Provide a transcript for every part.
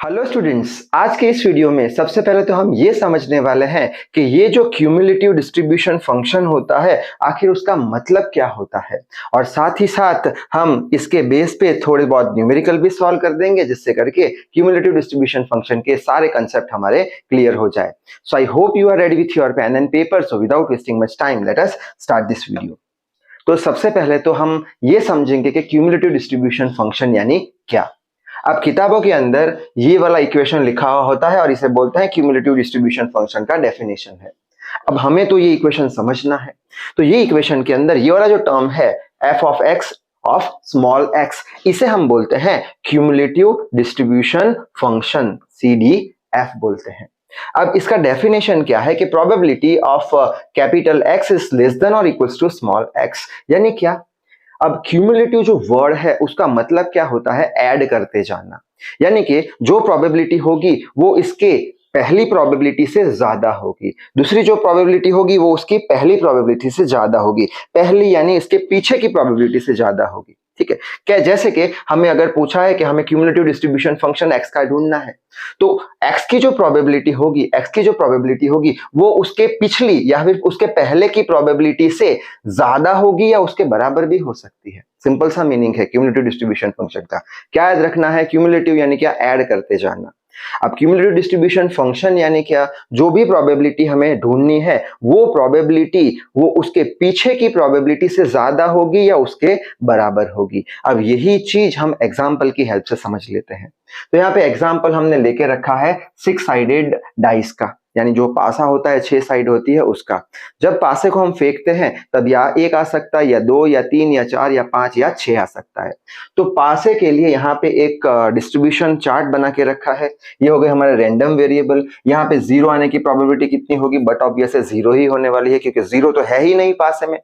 Hello students, आज के इस वीडियो में सबसे पहले तो हम ये समझने वाले हैं कि ये जो क्यूमुलेटिव डिस्ट्रीब्यूशन फंक्शन होता है आखिर उसका मतलब क्या होता है। और साथ ही साथ हम इसके बेस पे थोड़े बहुत न्यूमेरिकल भी सॉल्व कर देंगे, जिससे करके क्यूमुलेटिव डिस्ट्रीब्यूशन फंक्शन के सारे कंसेप्ट हमारे क्लियर हो जाए। So I hope you are ready with your pen and paper. So without wasting much time let us start this video. तो सबसे पहले तो हम ये समझेंगे कि क्यूमुलेटिव डिस्ट्रीब्यूशन फंक्शन यानी क्या। अब किताबों के अंदर ये वाला इक्वेशन लिखा हुआ होता है और इसे बोलते हैं क्यूमुलेटिव डिस्ट्रीब्यूशन फंक्शन का डेफिनेशन है। अब हमें तो ये इक्वेशन समझना है। तो ये इक्वेशन के अंदर ये वाला जो टर्म है f of x of small x, इसे हम बोलते हैं क्यूमुलेटिव डिस्ट्रीब्यूशन फंक्शन, CDF बोलते हैं। अब इसका डेफिनेशन क्या है कि probability of capital X is less than और इक्वल्स टू स्मॉल x, यानी क्या। अब क्यूमुलेटिव जो वर्ड है उसका मतलब क्या होता है, ऐड करते जाना। यानी कि जो प्रोबेबिलिटी होगी वो इसके पहली प्रोबेबिलिटी से ज्यादा होगी, दूसरी जो प्रोबेबिलिटी होगी वो उसकी पहली प्रोबेबिलिटी से ज्यादा होगी, पहली यानी इसके पीछे की प्रोबेबिलिटी से ज्यादा होगी। ठीक है, क्या जैसे कि हमें अगर पूछा है कि हमें क्यूमुलेटिव डिस्ट्रीब्यूशन फंक्शन x का ढूंढना है, तो x की जो प्रोबेबिलिटी होगी वो उसके पिछली या फिर उसके पहले की प्रोबेबिलिटी से ज्यादा होगी या उसके बराबर भी हो सकती है। सिंपल सा मीनिंग है क्यूमुलेटिव डिस्ट्रीब्यूशन फंक्शन का। क्या याद रखना है, क्यूमुलेटिव यानी क्या, ऐड करते जाना। अब क्यूमुलेटिव डिस्ट्रीब्यूशन फंक्शन यानी क्या, जो भी प्रोबेबिलिटी हमें ढूंढनी है वो प्रोबेबिलिटी वो उसके पीछे की प्रोबेबिलिटी से ज्यादा होगी या उसके बराबर होगी। अब यही चीज हम एग्जांपल की हेल्प से समझ लेते हैं। तो यहाँ पे एग्जांपल हमने लेके रखा है 6 साइडेड डाइस का, यानी जो पासा होता है 6 साइड होती है उसका। जब पासे को हम फेंकते हैं तब या 1 आ सकता है, या 2 या 3 या 4 या 5 या 6 आ सकता है। तो पासे के लिए यहाँ पे एक डिस्ट्रीब्यूशन चार्ट बना के रखा है। ये हो गए हमारे रैंडम वेरिएबल। यहाँ पे 0 आने की प्रोबेबिलिटी कितनी होगी, बट ऑब्वियस है 0 ही होने वाली है, क्योंकि 0 तो है ही नहीं पासे में।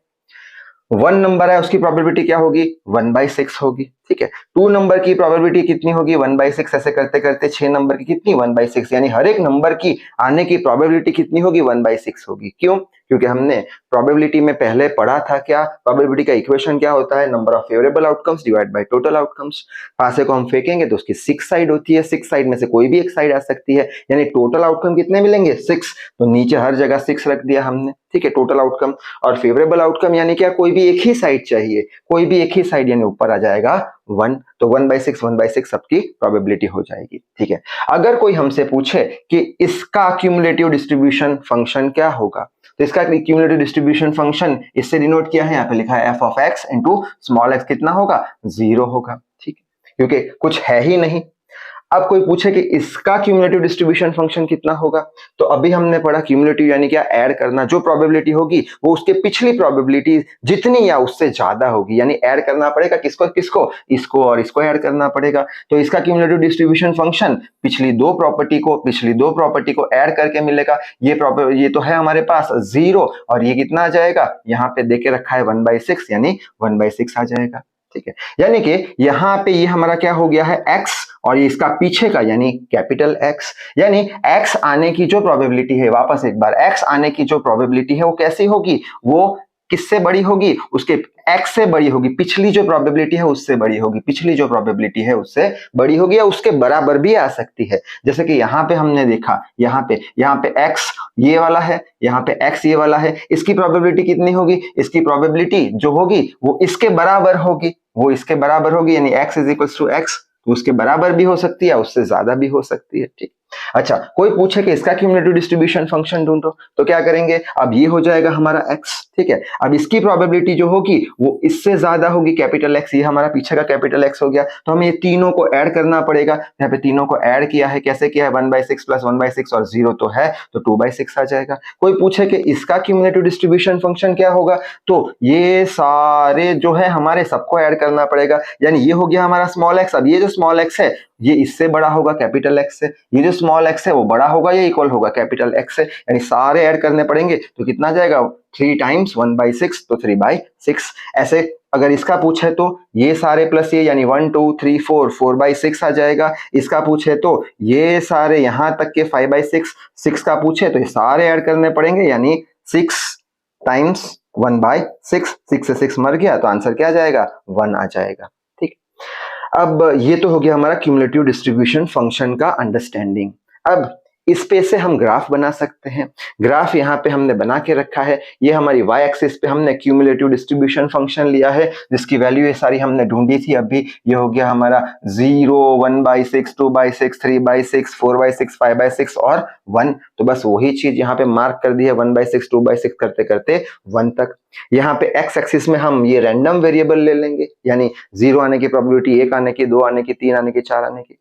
1 नंबर है, उसकी प्रोबेबिलिटी क्या होगी, 1/6 होगी। ठीक है, 2 नंबर की प्रोबेबिलिटी कितनी होगी, 1/6। ऐसे करते करते 6 नंबर की कितनी, 1/6, यानी हर एक नंबर की आने की प्रोबेबिलिटी कितनी होगी, 1/6 होगी। क्यों, क्योंकि हमने प्रोबेबिलिटी में पहले पढ़ा था क्या, प्रोबेबिलिटी का इक्वेशन क्या होता है, number of favourable outcomes divide by total outcomes. पासे को हम फेंकेंगे तो उसकी 6 साइड होती है, 6 साइड में से कोई भी एक साइड आ सकती है, यानी टोटल आउटकम कितने मिलेंगे, 6। तो नीचे हर जगह 6 रख दिया हमने। ठीक है, टोटल आउटकम। और फेवरेबल आउटकम यानी क्या, कोई भी एक ही साइड चाहिए, कोई भी एक ही साइड, यानी ऊपर आ जाएगा 1। तो 1/6 सबकी प्रोबेबिलिटी हो जाएगी। ठीक है, अगर कोई हमसे पूछे कि इसका क्यूमुलेटिव डिस्ट्रीब्यूशन फंक्शन क्या होगा, तो इसका क्यूमुलेटिव डिस्ट्रीब्यूशन फंक्शन इससे डिनोट किया है, यहाँ पे लिखा है f of x into small x, कितना होगा, 0 होगा। ठीक है, क्योंकि कुछ है ही नहीं। अब कोई पूछे कि इसका क्यूमुलेटिव डिस्ट्रीब्यूशन फंक्शन कितना होगा, तो अभी हमने पढ़ा क्यूमुलेटिव यानी क्या, ऐड करना। जो प्रोबेबिलिटी होगी वो उसके पिछली प्रोबेबिलिटी जितनी या उससे ज्यादा होगी, यानी ऐड करना पड़ेगा किसको किसको, इसको और इसको ऐड करना पड़ेगा। तो इसका क्यूमुलेटिव डिस्ट्रीब्यूशन फंक्शन पिछली दो प्रॉपर्टी को ऐड करके मिलेगा। ये तो है हमारे पास 0, और ये कितना आ जाएगा, यहाँ पे देके रखा है 1/6, यानी 1/6 आ जाएगा। ठीक है, यानी कि यहाँ पे ये हमारा क्या हो गया है, x, और ये इसका पीछे का यानी कैपिटल X, यानी x आने की जो प्रोबेबिलिटी है, वापस एक बार, x आने की जो प्रोबेबिलिटी है वो कैसी होगी, वो किससे बड़ी होगी, उसके x से बड़ी होगी। पिछली जो प्रोबेबिलिटी है उससे बड़ी होगी, पिछली जो प्रोबेबिलिटी है उससे बड़ी होगी, या उसके बराबर भी आ सकती है। जैसे कि यहाँ पे हमने देखा, यहाँ पे x ये वाला है, यहाँ पे x ये वाला है, इसकी प्रोबेबिलिटी कितनी होगी, इसकी प्रोबेबिलिटी जो होगी वो इसके बराबर होगी, यानी x is equal to x, तो उसके बराबर भी हो सकती है, उससे ज्यादा भी हो सकती है। ठीक, अच्छा, कोई पूछे कि इसका क्यूमुलेटिव डिस्ट्रीब्यूशन फंक्शन ढूंढो, तो क्या करेंगे, अब ये हो जाएगा हमारा x। ठीक है, अब इसकी प्रोबेबिलिटी जो होगी वो इससे ज्यादा होगी, कैपिटल X, ये हमारा पीछे का कैपिटल X हो गया। तो हमें ये तीनों को ऐड करना पड़ेगा। यहाँ पे तीनों को ऐड किया है, कैसे किया है, 1/6 प्लस 1/6, और 0 तो है तो 2/6 आ जाएगा। कोई पूछे कि इसका क्यूमुलेटिव डिस्ट्रीब्यूशन फंक्शन क्या होगा, तो ये सारे जो है हमारे सबको ऐड करना पड़ेगा, यानी ये हो गया हमारा स्मॉल x। अब ये जो स्मॉल x है ये इससे बड़ा होगा कैपिटल X से, ये जो स्मॉल x है वो बड़ा होगा, ये इक्वल होगा कैपिटल X से, यानी सारे ऐड करने पड़ेंगे। तो कितना जाएगा, 3 टाइम्स 1/6, तो 3/6। ऐसे अगर इसका पूछे तो ये सारे प्लस ये, यानी 1 2 3 4, 4/6 आ जाएगा। इसका पूछे तो ये सारे यहाँ तक के 5/6, 6 का पूछे तो ये सारे ऐड करने पड़ेंगे, यानी 6 टाइम्स 1/6, 6 से 6 मर गया तो आंसर क्या आ जाएगा, 1 आ जाएगा। ठीक, अब ये तो हो गया हमारा क्यूमुलेटिव डिस्ट्रीब्यूशन फंक्शन का अंडरस्टैंडिंग। अब इस पे से हम ग्राफ बना सकते हैं। ग्राफ यहाँ पे हमने बना के रखा है। ये हमारी y एक्सिस पे हमने क्यूमुलेटिव डिस्ट्रीब्यूशन फंक्शन लिया है जिसकी वैल्यू ये सारी हमने ढूंढी थी अभी। ये हो गया हमारा 0, 1/6, 2/6, 3/6, 4/6, 5/6 और 1। तो बस वही चीज यहाँ पे मार्क कर दी है, 1/6, 2/6 करते करते 1 तक। यहाँ पे x एक्सिस में हम ये रैंडम वेरिएबल ले लेंगे, यानी 0 आने की प्रोबेबिलिटी, 1 आने की, 2 आने की, 3 आने की, 4 आने की।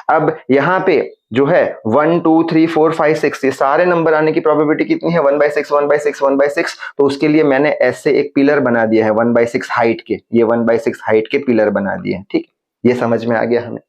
अब यहाँ पे जो है 1, 2, 3, 4, 5, 6 ये सारे नंबर आने की प्रोबेबिलिटी कितनी है? 1/6, 1/6, 1/6। तो उसके लिए मैंने ऐसे एक पिलर बना दिया है 1/6 हाइट के, ये 1/6 हाइट के पिलर बना दिए हैं। ठीक, ये समझ में आ गया हमें।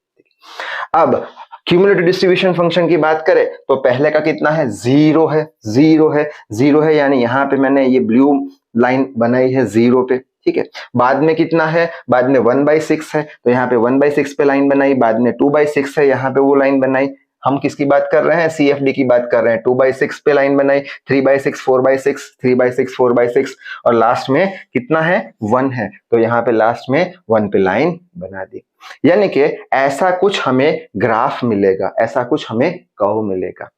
अब क्यूमुलेटिव डिस्ट्रीब्यूशन फंक्शन की बात करें तो पहले का कितना है? 0 है, 0 है, 0 है, यानी यहाँ पे मैंने ये ब्लू लाइन बनाई है 0 पे। ठीक है, बाद में कितना है? बाद में 1/6 है, तो यहाँ पे 1/6 पे लाइन बनाई। बाद में 2/6 है, यहाँ पे वो लाइन बनाई। हम किसकी बात कर रहे हैं? CFD की बात कर रहे हैं। 2/6 पे लाइन बनाई, 3/6, 4/6, 3/6, 4/6 और लास्ट में कितना है? 1 है, तो यहाँ पे लास्ट में 1 पे लाइन बना दी। यानी कि ऐसा कुछ हमें ग्राफ मिलेगा, ऐसा कुछ हमें कर्व मिलेगा।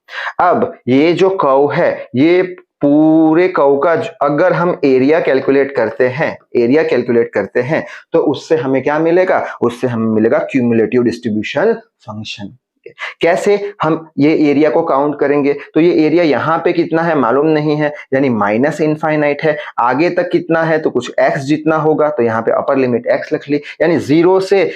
अब ये जो कर्व है, ये पूरे कर्व का अगर हम एरिया कैलकुलेट करते हैं, तो उससे हमें क्या मिलेगा? उससे हमें मिलेगा क्यूमुलेटिव डिस्ट्रीब्यूशन फंक्शन। कैसे हम ये एरिया को काउंट करेंगे? तो ये एरिया यहाँ पे कितना है मालूम नहीं है, यानी माइनस इनफाइनाइट है। आगे तक कितना है? तो कुछ x जितना होगा, तो यहाँ पे अपर लिमिट x लिख ली, यानी 0 से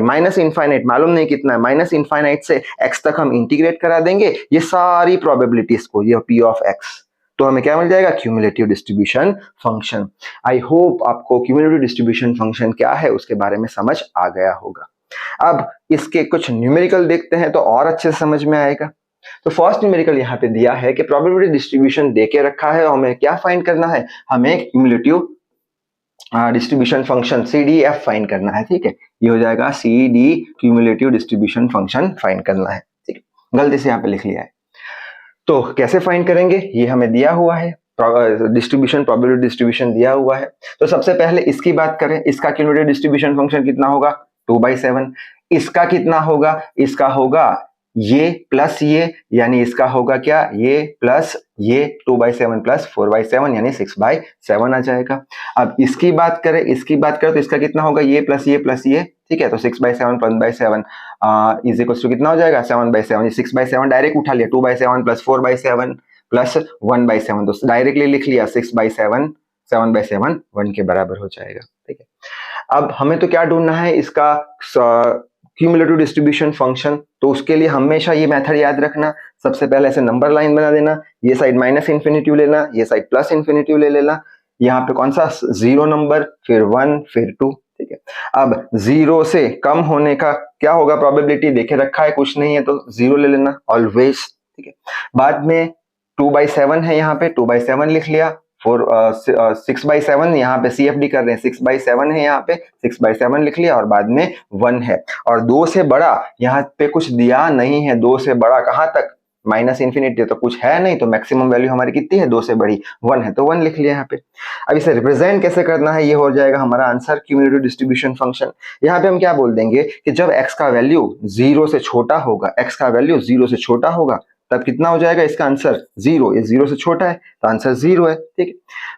माइनस इनफाइनाइट मालूम नहीं कितना है, माइनस इनफाइनाइट से x तक हम इंटीग्रेट करा देंगे ये सारी प्रोबेबिलिटीज को, ये p ऑफ x, तो हमें क्या मिल जाएगा? Cumulative distribution function. I hope आपको क्यूमुलेटिव डिस्ट्रीब्यूशन फंक्शन क्या है उसके बारे में समझ आ गया होगा। अब इसके कुछ न्यूमेरिकल देखते हैं तो और अच्छे से समझ में आएगा। तो फर्स्ट न्यूमेरिकल यहाँ पे दिया है कि प्रोबेबिलिटी डिस्ट्रीब्यूशन देके रखा है, हमें क्या फाइंड करना है? हमें cumulative distribution function CDF find करना है। ठीक है, ये हो जाएगा CD cumulative distribution function find करना है। ठीक है, गलती से यहाँ पे लिख लिया है। तो कैसे फाइंड करेंगे? ये हमें दिया हुआ है, डिस्ट्रीब्यूशन, प्रोबेबिलिटी डिस्ट्रीब्यूशन दिया हुआ है। तो सबसे पहले इसकी बात करें, इसका क्यूमुलेटिव डिस्ट्रीब्यूशन फंक्शन कितना होगा? 2/7। इसका कितना होगा? इसका होगा ये प्लस ये, यानी इसका होगा क्या? ये प्लस ये, 2/7 प्लस 4/7 यानी 6/7 आ जाएगा। अब इसकी बात करें तो इसका कितना होगा? ये प्लस ये प्लस ये। ठीक है, तो 6/7 1/7 इज इक्वल टू कितना हो जाएगा? 7/7। 6/7 डायरेक्ट उठा लिया, 2/7 प्लस 4/7 प्लस 1/7, तो डायरेक्टली लिख लिया 6/7, 7/7 1 के बराबर हो जाएगा। ठीक है, अब हमें तो क्या ढूंढना है? इसका क्यूमुलेटिव डिस्ट्रीब्यूशन फंक्शन। तो उसके लिए हमेशा ये मेथड याद रखना, सबसे पहले ऐसे नंबर लाइन बना देना, ये साइड माइनस इन्फिनिटी लेना, ये साइड प्लस इन्फिनिटी ले लेना। यहाँ पे कौन सा? 0 नंबर, फिर 1, फिर 2। ठीक है, अब 0 से कम होने का क्या होगा? प्रोबेबिलिटी देखे रखा है, कुछ नहीं है तो 0 ले लेना ऑलवेज। ठीक है, बाद में 2/7 है, यहाँ पे 2/7 लिख लिया। 6/7 यहाँ पे CFD कर रहे हैं, 6/7 है, यहाँ पे 6/7 लिख लिया और बाद में 1 है। और 2 से बड़ा यहाँ पे कुछ दिया नहीं है, 2 से बड़ा कहाँ तक? माइनस इन्फिनिटी, तो कुछ है नहीं, तो मैक्सिमम वैल्यू हमारी कितनी है? 2 से बड़ी 1 है, तो 1 लिख लिया यहाँ पे। अब इसे रिप्रेजेंट कैसे करना है? ये हो जाएगा हमारा आंसर, क्यूमुलेटिव डिस्ट्रीब्यूशन फंक्शन। यहाँ पे हम क्या बोल देंगे कि जब x का वैल्यू 0 से छोटा होगा, x का वैल्यू 0 से छोटा होगा, तब कितना हो जाएगा इसका आंसर? 0। ये 0 से छोटा है तो आंसर 0 है। ठीक है,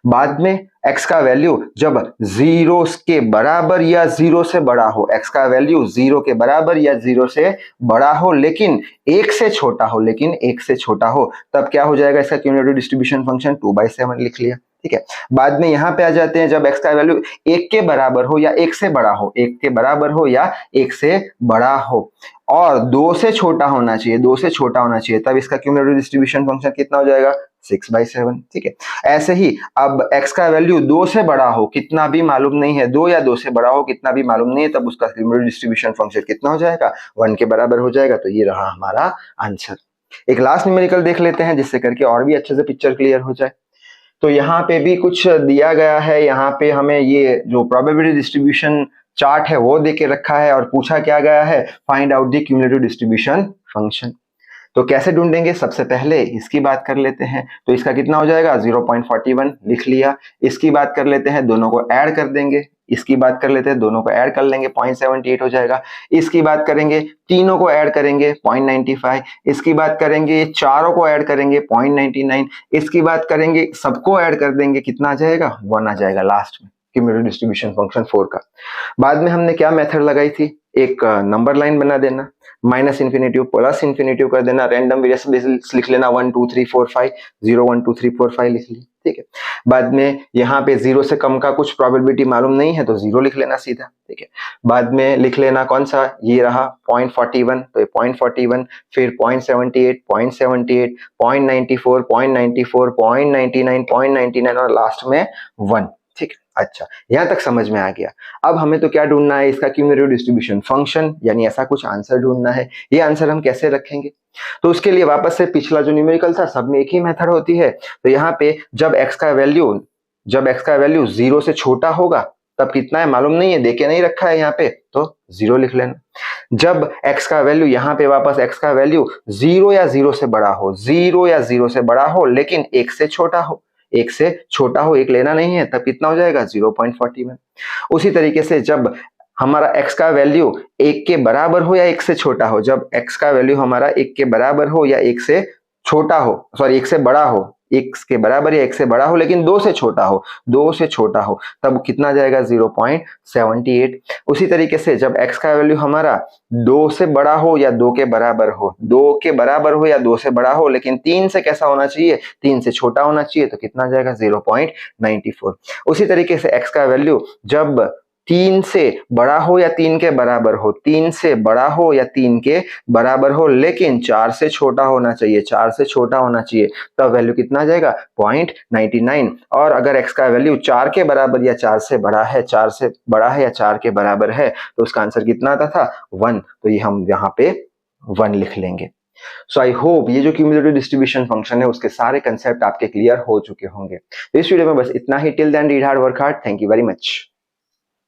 बाद में x का वैल्यू जब 0 के बराबर या 0 से बड़ा हो, x का वैल्यू 0 के बराबर या 0 से बड़ा हो लेकिन 1 से छोटा हो, तब क्या हो जाएगा इसका क्यूमुलेटिव डिस्ट्रीब्यूशन फंक्शन? 2/7 लिख लिया। ठीक है, बाद में यहाँ पे आ जाते हैं, जब x का वैल्यू 1 के बराबर हो या 1 से बड़ा हो, 1 के बराबर हो या 1 से बड़ा हो और 2 से छोटा होना चाहिए, तब इसका क्यूमुलेटिव डिस्ट्रीब्यूशन फंक्शन कितना हो जाएगा? 6/7। ठीक है, ऐसे ही अब x का वैल्यू 2 से बड़ा हो, कितना भी मालूम नहीं है, 2 या 2 से बड़ा हो, कितना भी मालूम नहीं है, तब उसका क्यूमुलेटिव डिस्ट्रीब्यूशन फंक्शन कितना हो जाएगा? 1 के बराबर हो जाएगा। तो ये रहा हमारा आंसर। एक लास्ट न्यूमेरिकल देख लेते हैं जिससे करके और भी अच्छे से पिक्चर क्लियर हो जाए। तो यहाँ पे भी कुछ दिया गया है, यहाँ पे हमें ये जो प्रोबेबिलिटी डिस्ट्रीब्यूशन चार्ट है वो दे के रखा है और पूछा क्या गया है? Find out the cumulative distribution function. तो कैसे ढूंढेंगे? सबसे पहले इसकी बात कर लेते हैं, तो इसका कितना हो जाएगा? 0.41 लिख लिया। इसकी बात कर लेते हैं, दोनों को ऐड कर देंगे, इसकी बात कर लेते हैं, दोनों को ऐड कर लेंगे 0.78 हो जाएगा। इसकी बात करेंगे, तीनों को ऐड करेंगे 0.95। इसकी बात करेंगे, चारों को ऐड करेंगे 0.99। इसकी बात करेंगे, सबको ऐड कर देंगे, कितना आ जाएगा 1 आ जाएगा लास्ट में क्यूमुलेटिव डिस्ट्रीब्यूशन फंक्शन 4 का। बाद में हमने क्या मेथड लगाई थी, एक नंबर लाइन बना देना, माइनस इन्फिनेटिव प्लस इन्फिनेटिव कर देना, रैंडम वेरिएबल्स लिख लेना 1 2 3 4 5, 0 1 2 3 4 5 लिख लिया, ठीक है। बाद में यहाँ पे 0 से कम का कुछ प्रोबेबिलिटी मालूम नहीं है तो 0 लिख लेना सीधा, ठीक है। बाद में लिख लेना कौन सा, ये रहा 0.41, तो ये 0.41, फिर 0.78, 0.78, 0.94, 0.94, 0.99, 0.99 और लास्ट में 1, ठीक है। अच्छा, यहां तक समझ में आ गया। अब हमें तो क्या ढूंढना है, इसका क्यूमुलेटिव डिस्ट्रीब्यूशन फंक्शन, यानी ऐसा कुछ आंसर ढूंढना है। ये आंसर हम कैसे रखेंगे, तो उसके लिए वापस से पिछला जो न्यूमेरिकल था सब में एक ही मेथड होती है। तो यहाँ पे जब x का वैल्यू 0 से छोटा होगा तब कितना है मालूम नहीं है, देके नहीं रखा है यहाँ पे, तो 0 लिख लेना। जब x का वैल्यू, यहाँ पे वापस x का वैल्यू 0 या 0 से बड़ा हो, 0 या 0 से बड़ा हो लेकिन 1 से छोटा हो, 1 से छोटा हो, 1 लेना नहीं है, तब कितना हो जाएगा 0.41। उसी तरीके से जब हमारा x का वैल्यू 1 के बराबर हो या 1 से छोटा हो, जब x का वैल्यू हमारा 1 के बराबर हो या 1 से छोटा हो, सॉरी 1 से बड़ा हो, 1 के बराबर या 1 से बड़ा हो लेकिन 2 से छोटा हो, 2 से छोटा हो, तब कितना जाएगा 0.78। उसी तरीके से जब x का वैल्यू हमारा 2 से बड़ा हो या 2 के बराबर हो, 2 के बराबर हो या 2 से बड़ा हो लेकिन 3 से कैसा होना चाहिए, 3 से छोटा होना चाहिए, तो कितना जाएगा 0.94। उसी तरीके से x का वैल्यू जब 3 से बड़ा हो या 3 के बराबर हो, 3 से बड़ा हो या 3 के बराबर हो लेकिन 4 से छोटा होना चाहिए, 4 से छोटा होना चाहिए, तब वैल्यू कितना आ जाएगा 0.99। और अगर x का वैल्यू 4 के बराबर या 4 से बड़ा है, 4 से बड़ा है या 4 के बराबर है, तो उसका आंसर कितना आता था 1, तो ये हम यहाँ पे 1 लिख लेंगे। सो आई होप ये जो क्यूमुलेटिव डिस्ट्रीब्यूशन फंक्शन है उसके सारे कंसेप्ट आपके क्लियर हो चुके होंगे। इस वीडियो में बस इतना ही। Till then read hard, work hard. Thank you very much.